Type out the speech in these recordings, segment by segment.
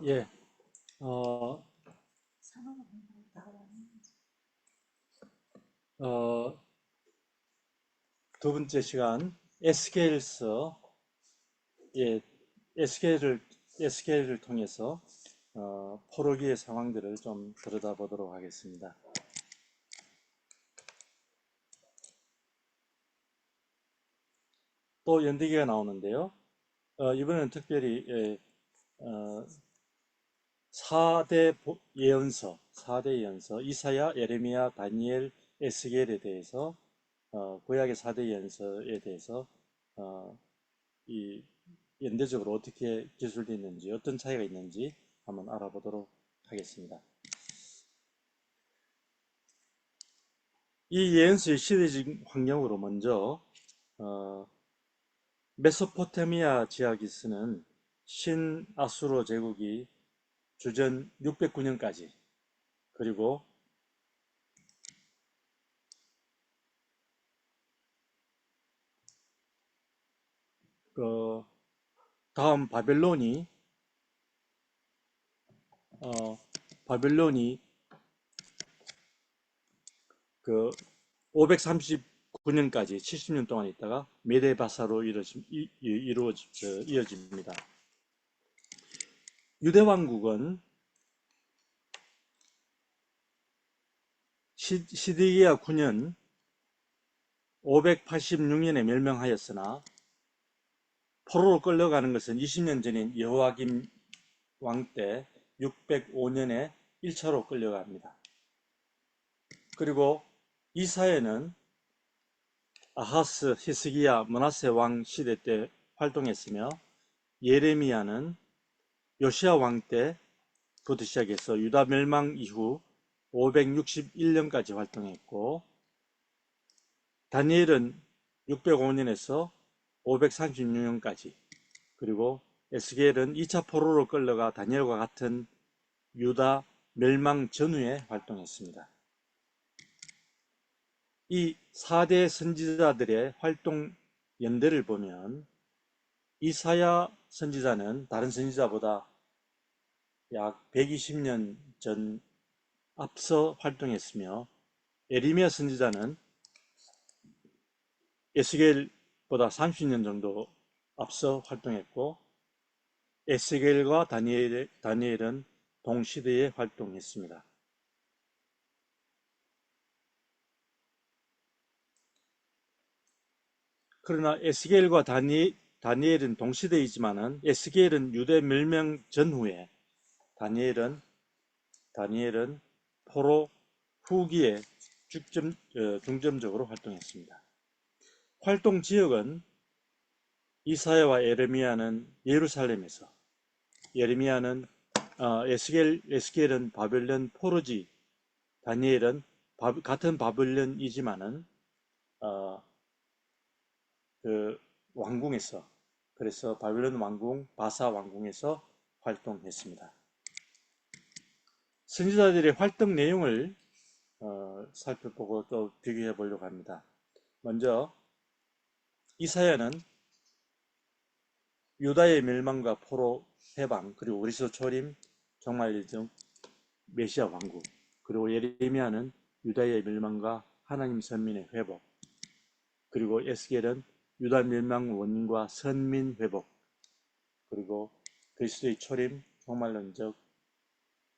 예, 어, 어, 두 번째 시간 SQL서, 예, SQL을 통해서 포로기의 상황들을 좀 들여다보도록 하겠습니다. 또 연대기가 나오는데요. 이번에는 특별히 4대 예언서, 4대 예언서, 이사야, 예레미야, 다니엘, 에스겔에 대해서 구약의 4대 예언서에 대해서 어, 이 연대적으로 어떻게 기술되어 있는지 어떤 차이가 있는지 한번 알아보도록 하겠습니다. 이 예언서의 시대적 환경으로 먼저 어, 메소포타미아 지역이 쓰는 신아수르 제국이 주전 609년까지 그리고 그 다음 어, 바벨론이 그 539년까지 70년 동안 있다가 메데바사로 이어집니다. 유대왕국은 시드기야 9년 586년에 멸명하였으나 포로로 끌려가는 것은 20년 전인 여호와김 왕 때 605년에 1차로 끌려갑니다. 그리고 이사야는 아하스, 히스기야, 므낫세 왕 시대 때 활동했으며 예레미야는 요시야 왕 때부터 시작해서 유다 멸망 이후 561년까지 활동했고 다니엘은 605년에서 536년까지 그리고 에스겔은 2차 포로로 끌려가 다니엘과 같은 유다 멸망 전후에 활동했습니다. 이 4대 선지자들의 활동 연대를 보면 이사야 선지자는 다른 선지자보다 약 120년 전 앞서 활동했으며 에리미야 선지자는 에스겔보다 30년 정도 앞서 활동했고 에스겔과 다니엘은 동시대에 활동했습니다. 그러나 에스겔과 다니엘은 동시대이지만은 에스겔은 유대 멸명 전후에 다니엘은 포로 후기에 중점적으로 활동했습니다. 활동 지역은 이사야와 예레미야는 예루살렘에서, 예레미야는 에스겔은 바벨론 포로지, 다니엘은 같은 바벨론이지만은 어, 그 왕궁에서, 그래서 바벨론 왕궁 바사 왕궁에서 활동했습니다. 선지자들의 활동 내용을 살펴보고 또 비교해 보려고 합니다. 먼저 이사야는 유다의 멸망과 포로 해방 그리고 그리스도 초림 종말 예정 메시아 왕국 그리고 예레미야는 유다의 멸망과 하나님 선민의 회복 그리고 에스겔은 유다 멸망 원인과 선민 회복 그리고 그리스도의 초림 종말론적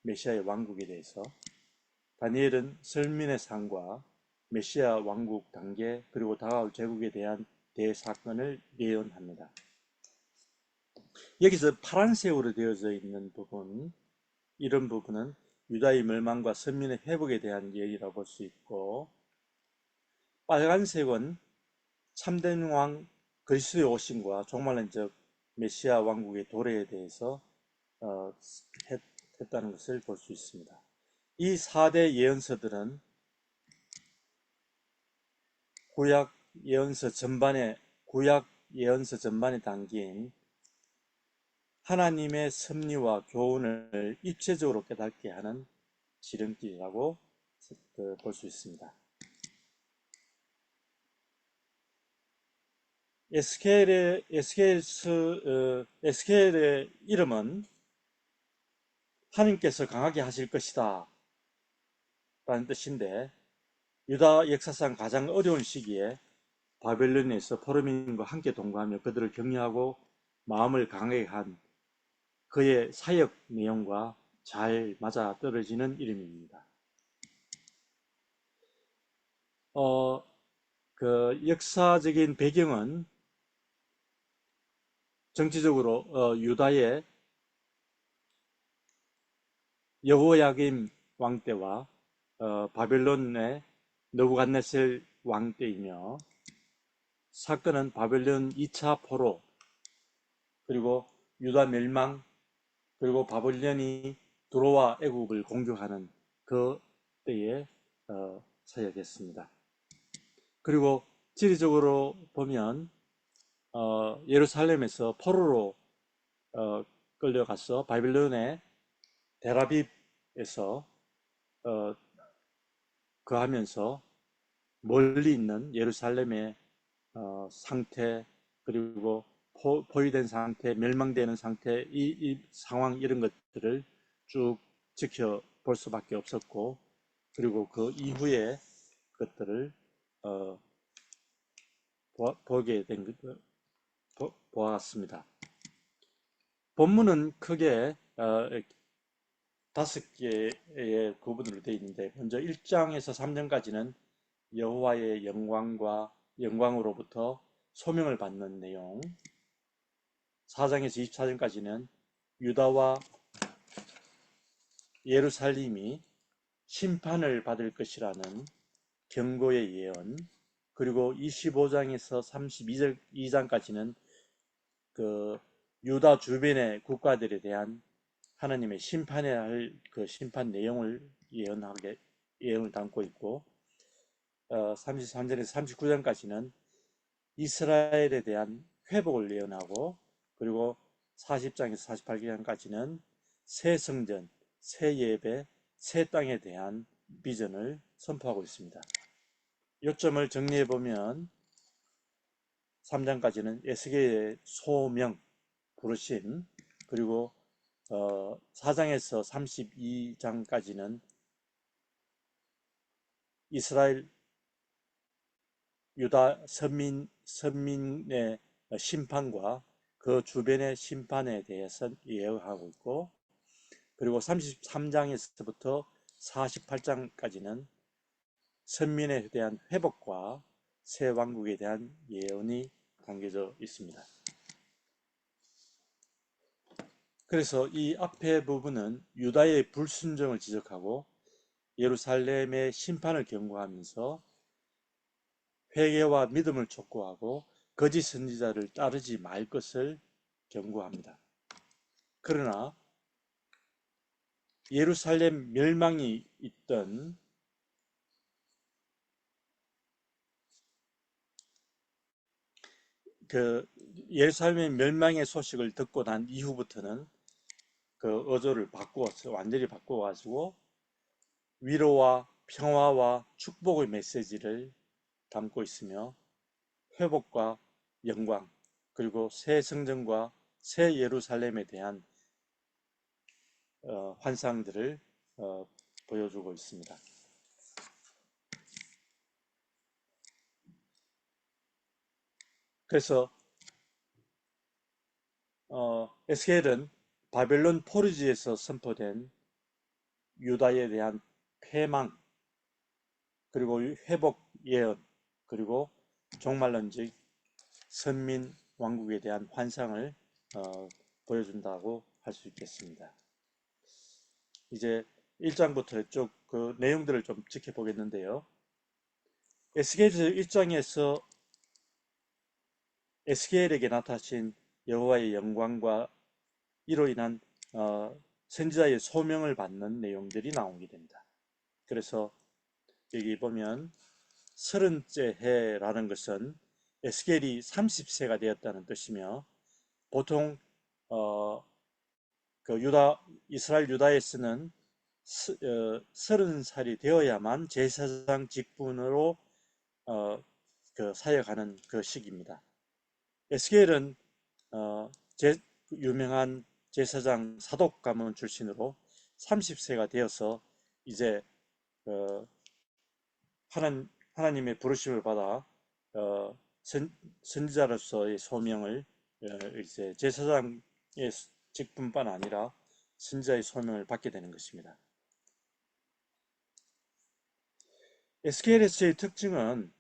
메시아의 왕국에 대해서 다니엘은 선민의 상과 메시아 왕국 단계 그리고 다가올 제국에 대한 대사건을 예언합니다. 여기서 파란색으로 되어져 있는 부분, 이런 부분은 유다의 멸망과 선민의 회복에 대한 얘기라고 볼 수 있고, 빨간색은 참된 왕 그리스도의 오심과 종말론적 메시아 왕국의 도래에 대해서 어, 했다는 것을 볼 수 있습니다. 이 4대 예언서들은 구약 예언서 전반에 담긴 하나님의 섭리와 교훈을 입체적으로 깨닫게 하는 지름길이라고 볼 수 있습니다. 에스겔의 이름은 하나님께서 강하게 하실 것이다 라는 뜻인데, 유다 역사상 가장 어려운 시기에 바벨론에서 포로민과 함께 동거하며 그들을 격려하고 마음을 강하게 한 그의 사역 내용과 잘 맞아떨어지는 이름입니다. 그 역사적인 배경은 정치적으로 유다의 여호야김 왕 때와 바벨론의 느부갓네살 왕 때이며, 사건은 바벨론 2차 포로, 그리고 유다 멸망, 그리고 바벨론이 두로와 애국을 공격하는 그 때에 사역했습니다. 그리고 지리적으로 보면 예루살렘에서 포로로 끌려가서 바벨론의 데라빕에서 거하면서 멀리 있는 예루살렘의 상태, 그리고 포위된 상태, 멸망되는 상태, 이 상황, 이런 것들을 쭉 지켜볼 수밖에 없었고, 그리고 그 이후에 것들을 보게 된 보았습니다. 본문은 크게 5개의 구분으로 되어 있는데, 먼저 1장에서 3장까지는 여호와의 영광으로부터 소명을 받는 내용, 4장에서 24장까지는 유다와 예루살렘이 심판을 받을 것이라는 경고의 예언, 그리고 25장에서 32장까지는 그 유다 주변의 국가들에 대한 하나님의 심판해야 할 그 심판 내용을 예언을 담고 있고, 33절에서 39장까지는 이스라엘에 대한 회복을 예언하고, 그리고 40장에서 48장까지는 새 성전, 새 예배, 새 땅에 대한 비전을 선포하고 있습니다. 요점을 정리해 보면 3장까지는 에스겔의 소명, 부르심, 그리고 4장에서 32장까지는 이스라엘 유다 선민의 심판과 그 주변의 심판에 대해서 예언하고 있고, 그리고 33장에서부터 48장까지는 선민에 대한 회복과 새 왕국에 대한 예언이 담겨져 있습니다. 그래서 이 앞에 부분은 유다의 불순종을 지적하고 예루살렘의 심판을 경고하면서 회개와 믿음을 촉구하고 거짓 선지자를 따르지 말 것을 경고합니다. 그러나 예루살렘 멸망이 있던 그 예루살렘의 멸망의 소식을 듣고 난 이후부터는 그 어조를 완전히 바꿔가지고 위로와 평화와 축복의 메시지를 담고 있으며, 회복과 영광, 그리고 새 성전과 새 예루살렘에 대한 환상들을 보여주고 있습니다. 그래서 에스겔은 바벨론 포르지에서 선포된 유다에 대한 패망, 그리고 회복 예언, 그리고 종말론적 선민 왕국에 대한 환상을 보여준다고 할 수 있겠습니다. 이제 1장부터 쭉 그 내용들을 좀 지켜보겠는데요. 에스겔 1장에서 에스겔에게 나타나신 여호와의 영광과 이로 인한 선지자의 소명을 받는 내용들이 나오게 됩니다. 그래서 여기 보면 30째 해라는 것은 에스겔이 30세가 되었다는 뜻이며, 보통 그 이스라엘 유다에서는 30살이 되어야만 제사장 직분으로 그 사역하는 그 시기입니다. 에스겔은 유명한 제사장 사독 가문 출신으로 30세가 되어서 이제 어, 하나님의 부르심을 받아 선지자로서의 소명을 이제 제사장의 직분뿐 아니라 선지자의 소명을 받게 되는 것입니다. SKLS의 특징은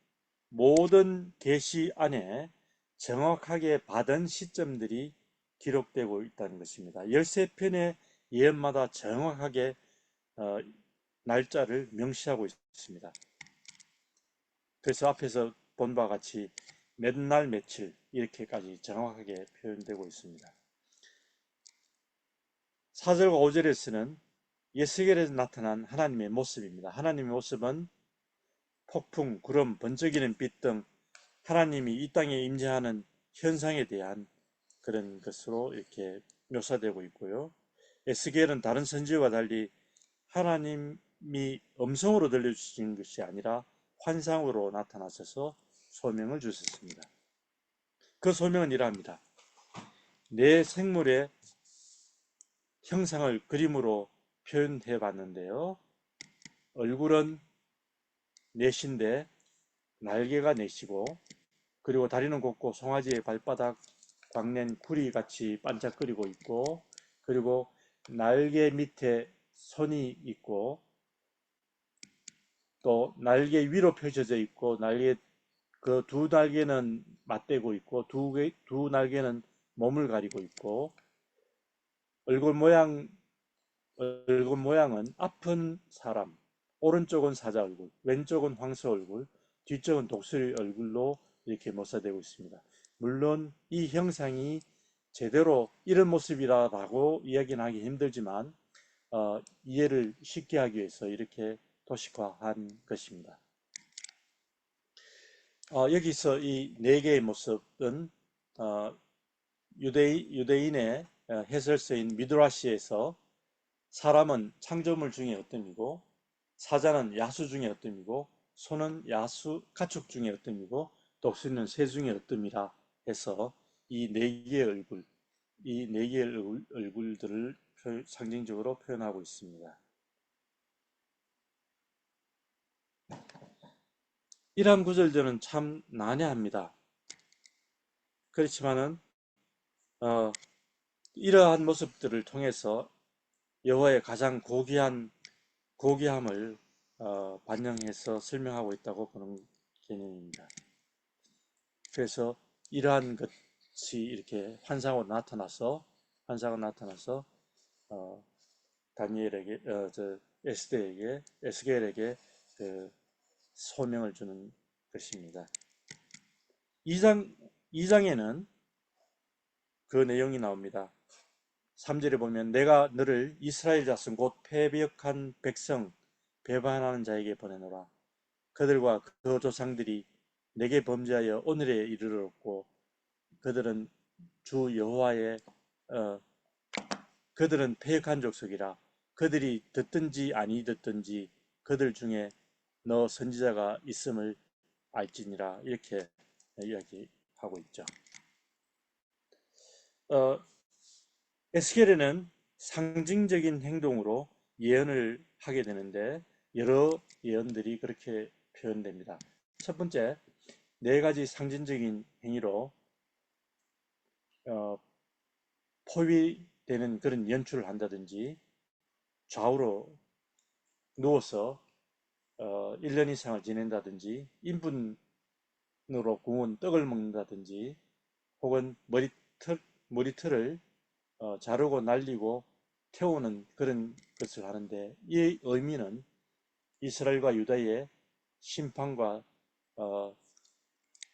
모든 계시 안에 정확하게 받은 시점들이 기록되고 있다는 것입니다. 13편의 예언마다 정확하게 날짜를 명시하고 있습니다. 그래서 앞에서 본 바와 같이 몇 날 며칠 이렇게까지 정확하게 표현되고 있습니다. 4절과 5절에서는 예스겔에서 나타난 하나님의 모습입니다. 하나님의 모습은 폭풍, 구름, 번쩍이는 빛 등 하나님이 이 땅에 임재하는 현상에 대한 그런 것으로 이렇게 묘사되고 있고요. 에스겔은 다른 선지와 달리 하나님이 음성으로 들려주시는 것이 아니라 환상으로 나타나셔서 소명을 주셨습니다. 그 소명은 이러합니다. 내 생물의 형상을 그림으로 표현해 봤는데요. 얼굴은 넷인데 날개가 넷이고, 그리고 다리는 곱고 송아지의 발바닥 광낸 구리같이 반짝거리고 있고, 그리고 날개 밑에 손이 있고, 또 날개 위로 펼쳐져 있고, 그 두 날개는 맞대고 있고, 두 날개는 몸을 가리고 있고, 얼굴 모양은 아픈 사람, 오른쪽은 사자 얼굴, 왼쪽은 황소 얼굴, 뒤쪽은 독수리 얼굴로 이렇게 묘사되고 있습니다. 물론 이 형상이 제대로 이런 모습이라고 이야기는 하기 힘들지만 이해를 쉽게 하기 위해서 이렇게 도식화한 것입니다. 여기서 이 네 개의 모습은 유대인의 해설서인 미드라시에서 사람은 창조물 중에 어떤이고, 사자는 야수 중에 어떤이고, 소는 가축 중에 어떤이고, 독수리는 새 중에 어떤이라 해서 이 네 개의 얼굴들을 상징적으로 표현하고 있습니다. 이러한 구절들은 참 난해합니다. 그렇지만은 이러한 모습들을 통해서 여호와의 가장 고귀함을 반영해서 설명하고 있다고 보는 개념입니다. 그래서 이러한 것이 이렇게 환상으로 나타나서 다니엘에게 에스겔에게 그 소명을 주는 것입니다. 2장에는 그 내용이 나옵니다. 3절에 보면 내가 너를 이스라엘 자손 곧 패역한 백성 배반하는 자에게 보내노라. 그들과 그 조상들이 내게 범죄하여 오늘에 이르렀고 그들은 주 여호와의 그들은 패역한 족속이라. 그들이 듣든지 아니 듣든지 그들 중에 너 선지자가 있음을 알지니라. 이렇게 이야기하고 있죠. 에스겔에는 상징적인 행동으로 예언을 하게 되는데 여러 예언들이 그렇게 표현됩니다. 첫 번째, 네 가지 상징적인 행위로 포위되는 그런 연출을 한다든지, 좌우로 누워서 1년 이상을 지낸다든지, 인분으로 구운 떡을 먹는다든지, 혹은 머리털을 자르고 날리고 태우는 그런 것을 하는데, 이 의미는 이스라엘과 유다의 심판과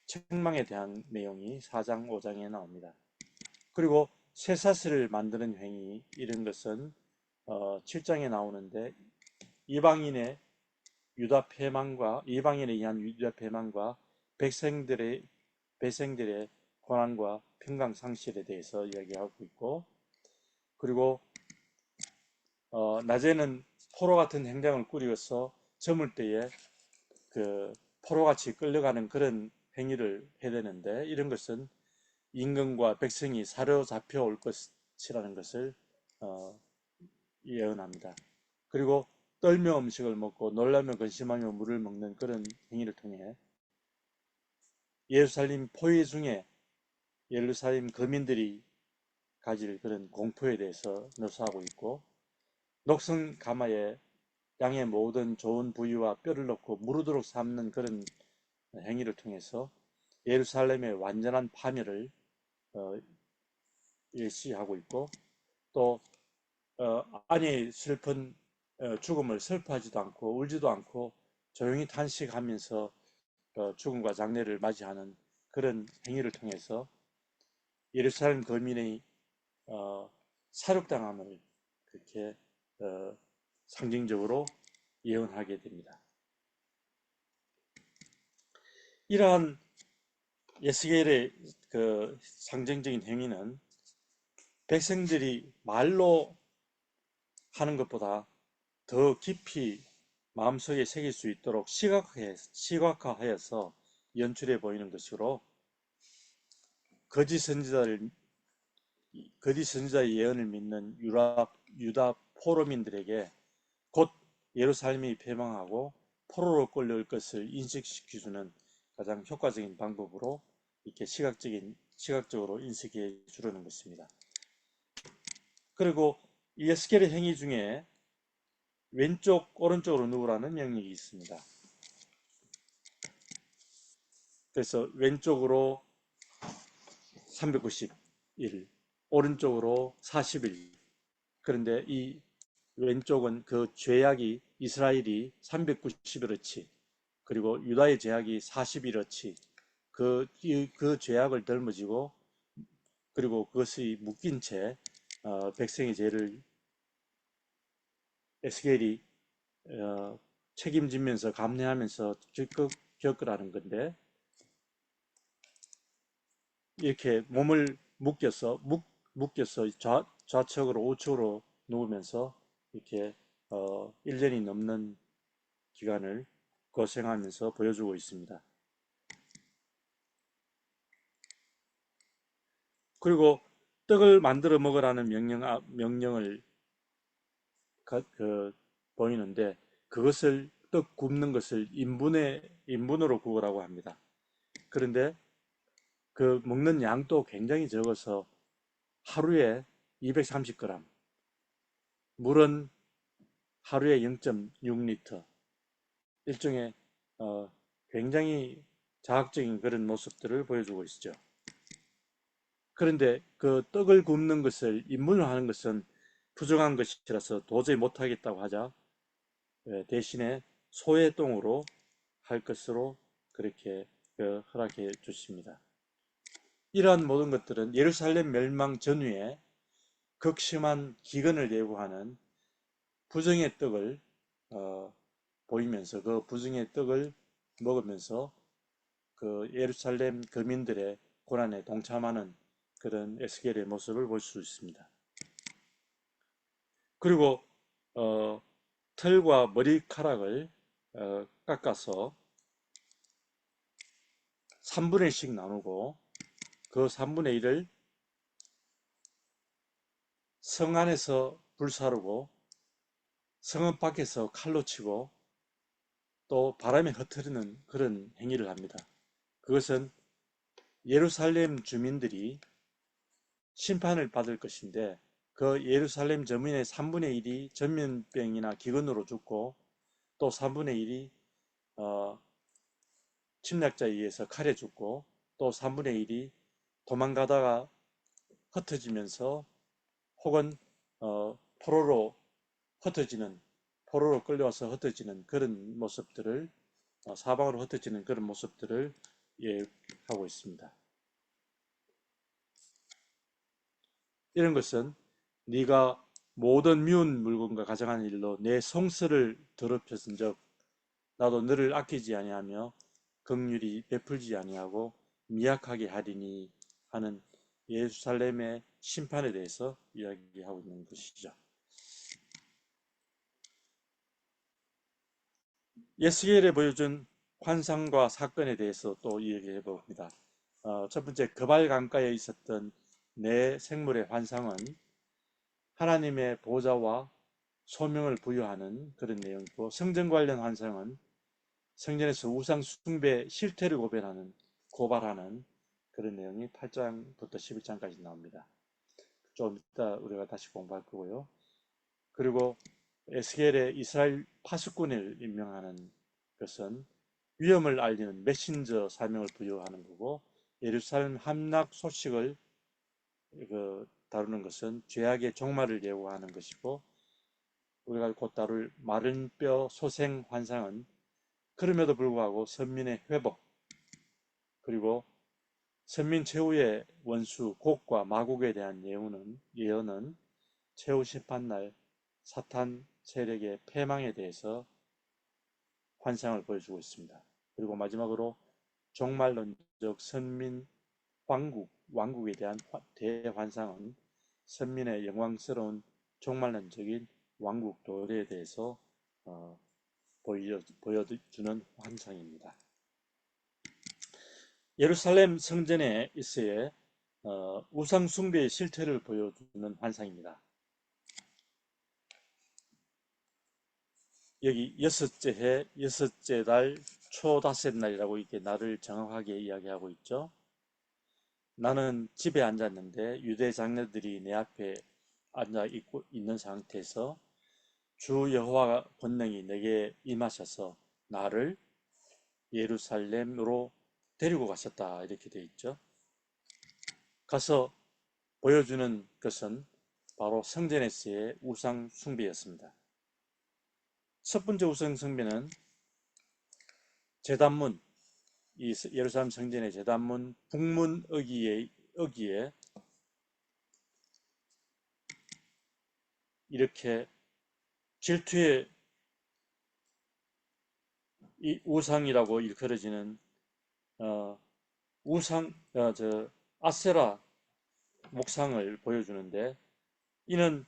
책망에 대한 내용이 4장 5장에 나옵니다. 그리고 쇠사슬을 만드는 행위, 이런 것은 7장에 나오는데 이방인에 의한 유다 패망과 백성들의 고난과 평강 상실에 대해서 이야기하고 있고, 그리고 낮에는 포로 같은 행장을 꾸리어서 저물 때에 그 포로같이 끌려가는 그런 행위를 해야 되는데, 이런 것은 임금과 백성이 사로잡혀 올 것이라는 것을 예언합니다. 그리고 떨며 음식을 먹고 놀라며 근심하며 물을 먹는 그런 행위를 통해 예루살렘 포위 중에 예루살렘 거민들이 가질 그런 공포에 대해서 묘사하고 있고, 녹슨 가마에 양의 모든 좋은 부위와 뼈를 넣고 무르도록 삶는 그런 행위를 통해서 예루살렘의 완전한 파멸을 예시하고 있고, 또 아니 슬픈 죽음을 슬퍼하지도 않고 울지도 않고 조용히 탄식하면서 죽음과 장례를 맞이하는 그런 행위를 통해서 예루살렘 거민의 사륙당함을 그렇게 상징적으로 예언하게 됩니다. 이러한 예스겔의 그 상징적인 행위는 백성들이 말로 하는 것보다 더 깊이 마음속에 새길 수 있도록 시각화하여서 연출해 보이는 것으로 거짓 선지자의 예언을 믿는 유다 포로민들에게 곧 예루살렘이 패망하고 포로로 끌려올 것을 인식시켜주는 가장 효과적인 방법으로 이렇게 시각적으로 인식해 주려는 것입니다. 그리고 이 에스겔의 행위 중에 왼쪽 오른쪽으로 누우라는 명령이 있습니다. 그래서 왼쪽으로 390일, 오른쪽으로 40일. 그런데 이 왼쪽은 그 죄악이 이스라엘이 390일어치, 그리고 유다의 죄악이 40일어치 그 죄악을 덜머지고, 그리고 그것이 묶인 채 백성의 죄를 에스겔이 책임지면서 감내하면서 적극 겪으라는 건데, 이렇게 몸을 묶여서 좌측으로 우측으로 누우면서 이렇게 1년이 넘는 기간을 고생하면서 보여주고 있습니다. 그리고 떡을 만들어 먹으라는 명령을 보이는데, 그것을 떡 굽는 것을 인분으로 구우라고 합니다. 그런데 그 먹는 양도 굉장히 적어서 하루에 230g, 물은 하루에 0.6리터, 일종의 굉장히 자학적인 그런 모습들을 보여주고 있죠. 그런데 그 떡을 굽는 것을 인분을 하는 것은 부정한 것이라서 도저히 못하겠다고 하자 대신에 소의 똥으로 할 것으로 그렇게 허락해 주십니다. 이러한 모든 것들은 예루살렘 멸망 전후에 극심한 기근을 예고하는 부정의 떡을 보이면서, 그 부정의 떡을 먹으면서 그 예루살렘 거민들의 고난에 동참하는 그런 에스겔의 모습을 볼 수 있습니다. 그리고 털과 머리카락을 깎아서 3분의 1씩 나누고 그 3분의 1을 성 안에서 불사르고 성읍 밖에서 칼로 치고 또 바람에 흩어지는 그런 행위를 합니다. 그것은 예루살렘 주민들이 심판을 받을 것인데, 그 예루살렘 저민의 3분의 1이 전염병이나 기근으로 죽고, 또 3분의 1이 침략자에 의해서 칼에 죽고, 또 3분의 1이 도망가다가 흩어지면서 혹은 포로로 끌려와서 흩어지는 그런 모습들을, 사방으로 흩어지는 그런 모습들을 하고 있습니다. 이런 것은 네가 모든 미운 물건과 가정하는 일로 내 성스를 더럽혔은 적 나도 너를 아끼지 아니하며 긍휼히 베풀지 아니하고 미약하게 하리니 하는 예루살렘의 심판에 대해서 이야기하고 있는 것이죠. 예스겔에 보여준 환상과 사건에 대해서 또 이야기해 봅니다. 첫 번째, 그발 강가에 있었던 네 생물의 환상은 하나님의 보좌와 소명을 부여하는 그런 내용이고, 성전 관련 환상은 성전에서 우상 숭배 실태를 고발하는 그런 내용이 8장부터 11장까지 나옵니다. 좀 이따 우리가 다시 공부할 거고요. 그리고 에스겔의 이스라엘 파수꾼을 임명하는 것은 위험을 알리는 메신저 사명을 부여하는 거고, 예루살렘 함락 소식을 다루는 것은 죄악의 종말을 예고하는 것이고, 우리가 곧 다룰 마른 뼈 소생 환상은 그럼에도 불구하고 선민의 회복, 그리고 선민 최후의 원수 곡과 마곡에 대한 예언은 최후 심판날 사탄 세력의 패망에 대해서 환상을 보여주고 있습니다. 그리고 마지막으로 종말론적 선민 왕국에 대한 대환상은 선민의 영광스러운 종말론적인 왕국 도래에 대해서 보여주는 환상입니다. 예루살렘 성전에 있어의 우상 숭배의 실태를 보여주는 환상입니다. 여기 여섯째 해, 여섯째 달, 초다섯 날이라고 이렇게 날을 정확하게 이야기하고 있죠. 나는 집에 앉았는데 유대 장로들이 내 앞에 앉아 있는 상태에서 주 여호와 권능이 내게 임하셔서 나를 예루살렘으로 데리고 가셨다, 이렇게 되어 있죠. 가서 보여주는 것은 바로 성전에서의 우상 숭배였습니다. 첫 번째 우상 숭배는 제단문, 이 예루살렘 성전의 제단문 북문 어기에 이렇게 질투의 이 우상이라고 일컬어지는 아세라 목상을 보여주는데, 이는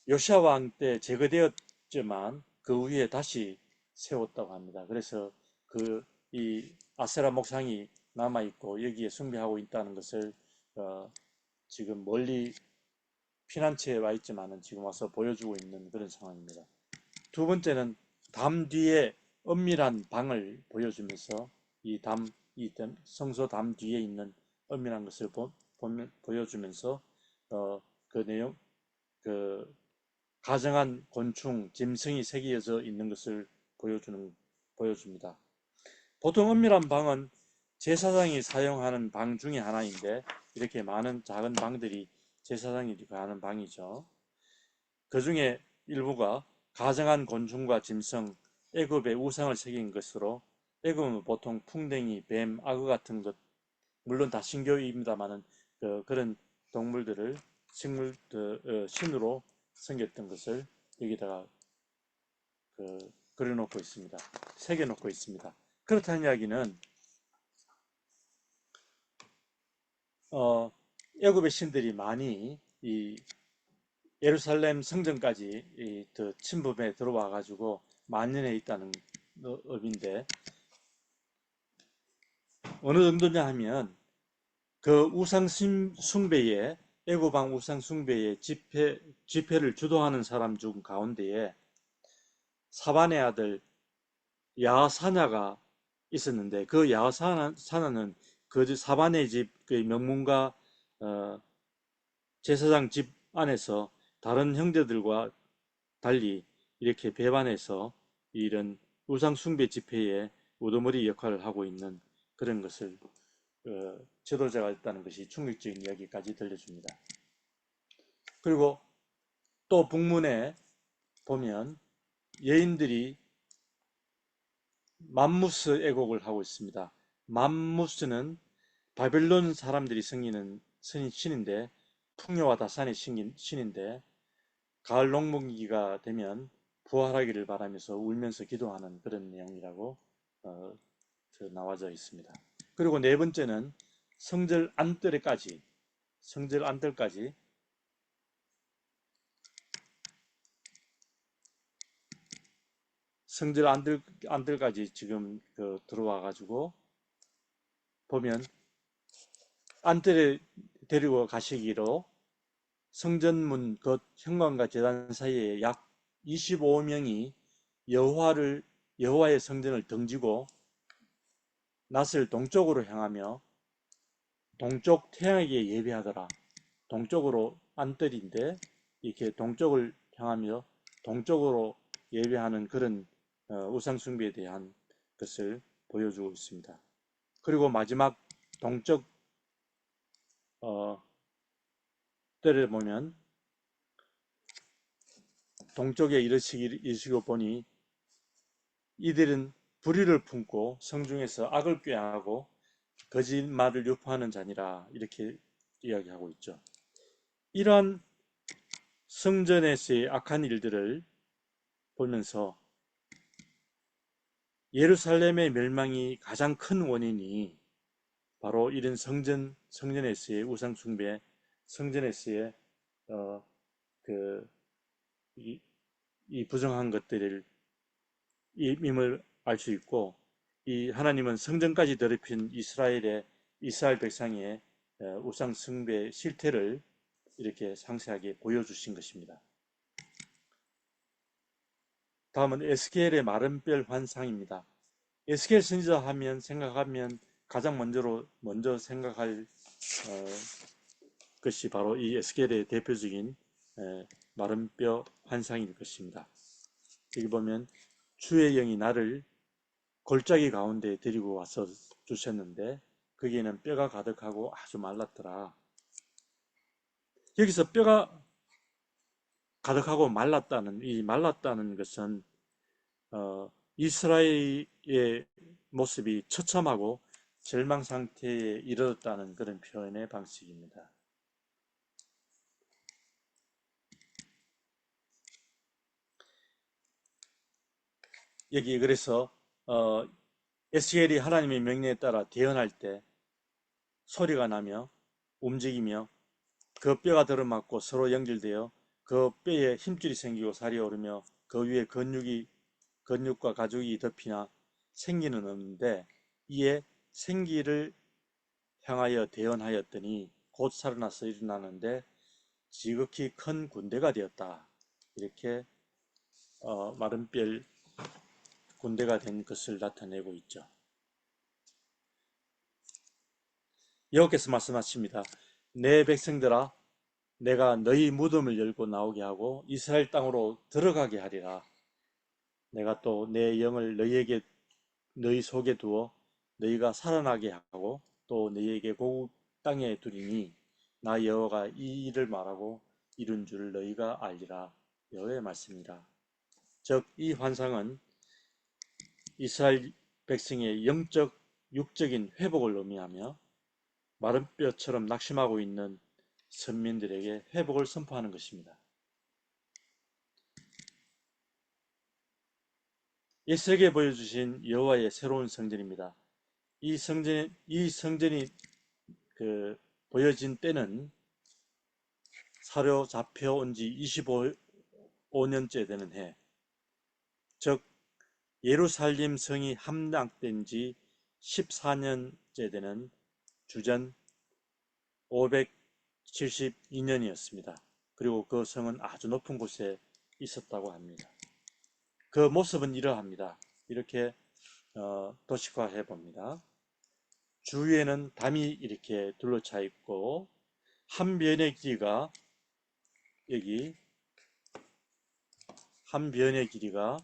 요시야 왕 때 제거되었지만 그 후에 다시 세웠다고 합니다. 그래서 이 아세라 목상이 남아 있고 여기에 숭배하고 있다는 것을 지금 멀리 피난처에 와 있지만은 지금 와서 보여주고 있는 그런 상황입니다. 두 번째는 담 뒤에 은밀한 방을 보여주면서 이 성소 담 뒤에 있는 은밀한 것을 보여주면서 그 내용, 가정한 곤충, 짐승이 새겨져 있는 것을 보여줍니다. 보통 은밀한 방은 제사장이 사용하는 방 중에 하나인데, 이렇게 많은 작은 방들이 제사장이 하는 방이죠. 그 중에 일부가 가정한 곤충과 짐승, 애굽의 우상을 새긴 것으로, 애굽은 보통 풍뎅이, 뱀, 악어 같은 것, 물론 다 신교입니다만은 그런 동물들을 신으로 섬겼던 것을 여기다가 그려놓고 있습니다. 새겨놓고 있습니다. 그렇다는 이야기는 애굽의 신들이 많이 이 예루살렘 성전까지 침범에 들어와 가지고 만연해 있다는 의미인데, 어느 정도냐 하면 그 우상 숭배에, 애고방 우상 숭배의 집회를 주도하는 사람 중 가운데에 사반의 아들 야사냐가 있었는데, 그 야사냐는 그 사반의 집 명문가 제사장 집 안에서 다른 형제들과 달리 이렇게 배반해서 이런 우상 숭배 집회에 우두머리 역할을 하고 있는 그런 것을 지도자가 있다는 것이 충격적인 이야기까지 들려줍니다. 그리고 또 북문에 보면 여인들이 맘무스 애곡을 하고 있습니다. 맘무스는 바벨론 사람들이 섬기는 신인데, 풍요와 다산의 신인데, 가을 농번기가 되면 부활하기를 바라면서 울면서 기도하는 그런 내용이라고 나와져 있습니다. 그리고 네 번째는 성전 안뜰까지 안뜰까지 지금 들어와 가지고 보면, 안뜰에 데리고 가시기로 성전문 현관과 제단 사이에 약 25명이 여호와의 성전을 등지고 낯을 동쪽으로 향하며 동쪽 태양에게 예배하더라. 동쪽으로 안뜰인데 이렇게 동쪽을 향하며 동쪽으로 예배하는 그런 우상 숭배에 대한 것을 보여주고 있습니다. 그리고 마지막 동쪽 때를 보면 동쪽에 이르시고 보니 이들은 불의를 품고 성중에서 악을 꾀하고 거짓말을 유포하는 자니라 이렇게 이야기하고 있죠. 이러한 성전에서의 악한 일들을 보면서 예루살렘의 멸망이 가장 큰 원인이 바로 이런 성전에서의 우상 숭배, 성전에서의 그 이 부정한 것들을 임을 알 수 있고, 이 하나님은 성전까지 더럽힌 이스라엘 백성의 우상 숭배 실태를 이렇게 상세하게 보여주신 것입니다. 다음은 에스겔의 마른 뼈 환상입니다. 에스겔 선지자 하면 생각하면 가장 먼저 생각할 것이 바로 이 에스겔의 대표적인 마른 뼈 환상일 것입니다. 여기 보면 주의 영이 나를 골짜기 가운데 데리고 와서 주셨는데 거기에는 뼈가 가득하고 아주 말랐더라. 여기서 뼈가 가득하고 말랐다는 것은 이스라엘의 모습이 처참하고 절망 상태에 이르렀다는 그런 표현의 방식입니다. 여기 그래서 에스겔이 하나님의 명령에 따라 대언할 때 소리가 나며 움직이며 그 뼈가 들어맞고 서로 연결되어 그 뼈에 힘줄이 생기고 살이 오르며 그 위에 근육과 가죽이 덮이나 생기는 없는데 이에 생기를 향하여 대언하였더니 곧 살아나서 일어나는데 지극히 큰 군대가 되었다. 이렇게 마른 뼈 군대가 된 것을 나타내고 있죠. 여호와께서 말씀하십니다. 내 백성들아, 내가 너희 무덤을 열고 나오게 하고 이스라엘 땅으로 들어가게 하리라. 내가 또 내 영을 너희 속에 두어 너희가 살아나게 하고 또 너희에게 고국 땅에 두리니 나 여호와가 이 일을 말하고 이룬 줄 너희가 알리라. 여호와의 말씀이라. 즉 이 환상은 이스라엘 백성의 육적인 회복을 의미하며 마른 뼈처럼 낙심하고 있는 선민들에게 회복을 선포하는 것입니다. 에스겔에게 보여주신 여호와의 새로운 성전입니다. 이 성전이 보여진 때는 사로잡혀온 지 25년째 되는 해, 즉 예루살렘 성이 함락된 지 14년째 되는 주전 572년이었습니다. 그리고 그 성은 아주 높은 곳에 있었다고 합니다. 그 모습은 이러합니다. 이렇게 도식화해 봅니다. 주위에는 담이 이렇게 둘러차 있고 한 변의 길이가 여기 한 변의 길이가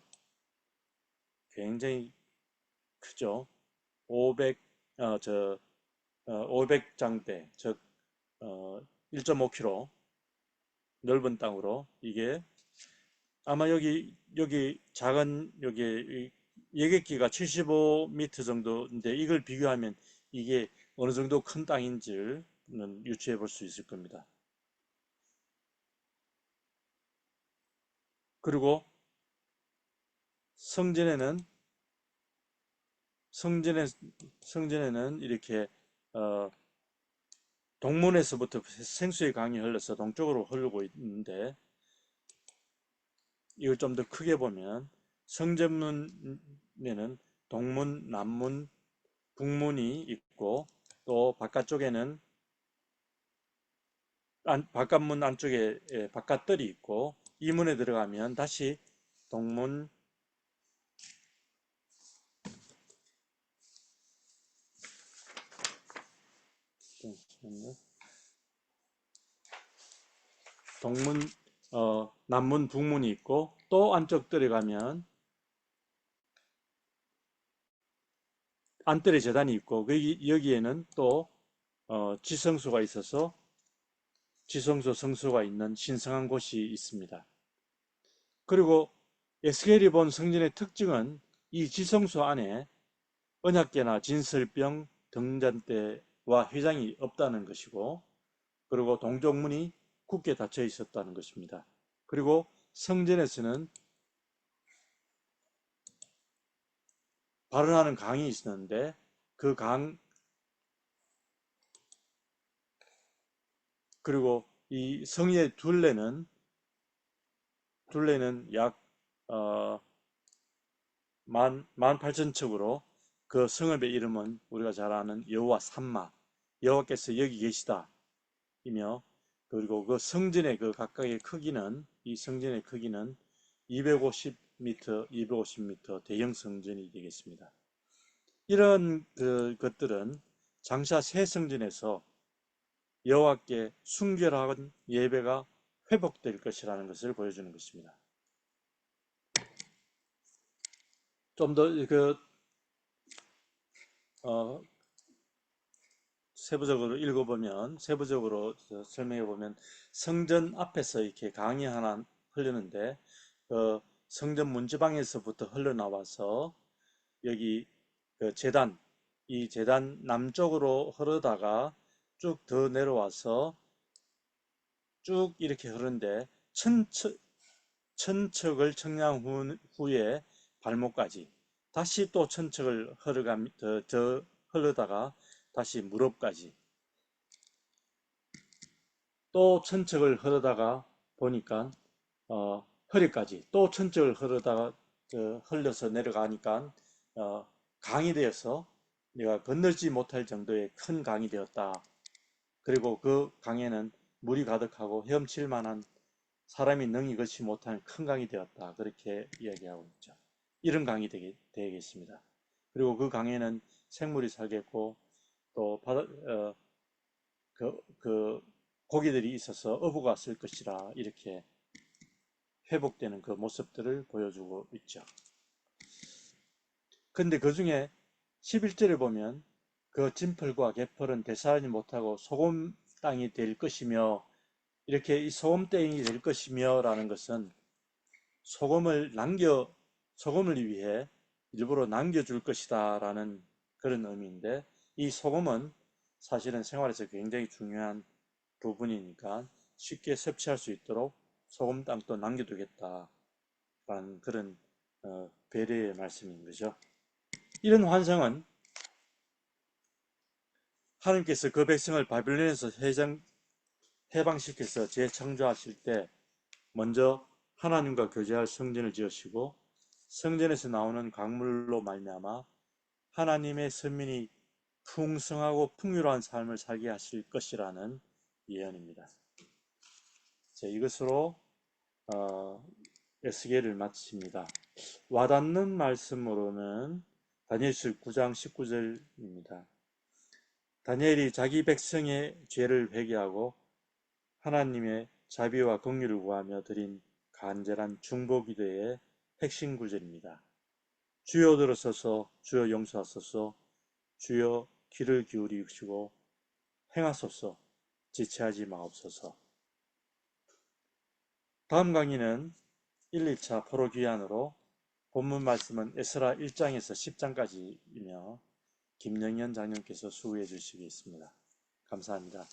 굉장히 크죠. 500장대, 즉 1.5km 넓은 땅으로 이게 아마 여기 작은 여기 예객기가 75m 정도인데 이걸 비교하면 이게 어느 정도 큰 땅인지는 유추해 볼 수 있을 겁니다. 그리고 성전에는 이렇게 동문에서부터 생수의 강이 흘러서 동쪽으로 흐르고 있는데 이걸 좀 더 크게 보면 성전문에는 동문, 남문, 북문이 있고 또 바깥쪽에는 바깥문 안쪽에 바깥뜰이 있고 이 문에 들어가면 다시 동문 동문 남문 북문이 있고 또 안쪽 들어가면 안뜰에 제단이 있고 여기에는 또 지성소가 있어서 지성소 성소가 있는 신성한 곳이 있습니다. 그리고 에스겔이 본 성전의 특징은 이 지성소 안에 언약궤나 진설병, 등잔대와 회장이 없다는 것이고, 그리고 동족문이 굳게 닫혀 있었다는 것입니다. 그리고 성전에서는 발언하는 강이 있었는데 그리고 이 성의 둘레는 약 18,000척으로 그 성읍의 이름은 우리가 잘 아는 여호와 삼마, 여호와께서 여기 계시다 이며, 그리고 그 성전의 그 각각의 크기는, 이 성전의 크기는 250m, 250m 대형 성전이 되겠습니다. 이런 것들은 장차 새 성전에서 여호와께 순결한 예배가 회복될 것이라는 것을 보여주는 것입니다. 좀 더 세부적으로 읽어보면, 세부적으로 설명해보면, 성전 앞에서 이렇게 강이 하나 흐르는데, 성전 문지방에서부터 흘러나와서 여기 이 제단 남쪽으로 흐르다가 쭉 더 내려와서 쭉 이렇게 흐르는데, 천척을 청량 후에 발목까지, 다시 또 천척을 더 흐르다가 다시 무릎까지, 또 천척을 흐르다가 보니까 허리까지, 또 천척을 흐르다가 흘려서 내려가니까 강이 되어서 내가 건너지 못할 정도의 큰 강이 되었다. 그리고 그 강에는 물이 가득하고 헤엄칠 만한, 사람이 능히 걷지 못하는 큰 강이 되었다. 그렇게 이야기하고 있죠. 이런 강이 되겠습니다. 그리고 그 강에는 생물이 살겠고 또 고기들이 있어서 어부가 쓸 것이라, 이렇게 회복되는 그 모습들을 보여주고 있죠. 근데 그 중에 11절에 보면 그 진펄과 개펄은 되살아나지 못하고 소금 땅이 될 것이며, 이렇게 이 소금 땅이 될 것이며 라는 것은 소금을 위해 일부러 남겨줄 것이다 라는 그런 의미인데, 이 소금은 사실은 생활에서 굉장히 중요한 부분이니까 쉽게 섭취할 수 있도록 소금 땅도 남겨두겠다 라는 그런 배려의 말씀인 거죠. 이런 환상은 하나님께서 그 백성을 바빌론에서 해방시켜서 재창조하실 때 먼저 하나님과 교제할 성전을 지으시고, 성전에서 나오는 강물로 말미암아 하나님의 선민이 풍성하고 풍요로운 삶을 살게 하실 것이라는 예언입니다. 자, 이것으로 에스겔을 마칩니다. 와닿는 말씀으로는 다니엘서 9장 19절입니다. 다니엘이 자기 백성의 죄를 회개하고 하나님의 자비와 긍휼을 구하며 드린 간절한 중보기도의 핵심 구절입니다. 주여 들으소서, 주여 용서하소서, 주여 귀를 기울이시고 행하소서, 지체하지 마옵소서. 다음 강의는 1, 2차 포로 귀환으로, 본문 말씀은 에스라 1장에서 10장까지이며 김영현 장님께서 수고해 주시겠습니다. 감사합니다.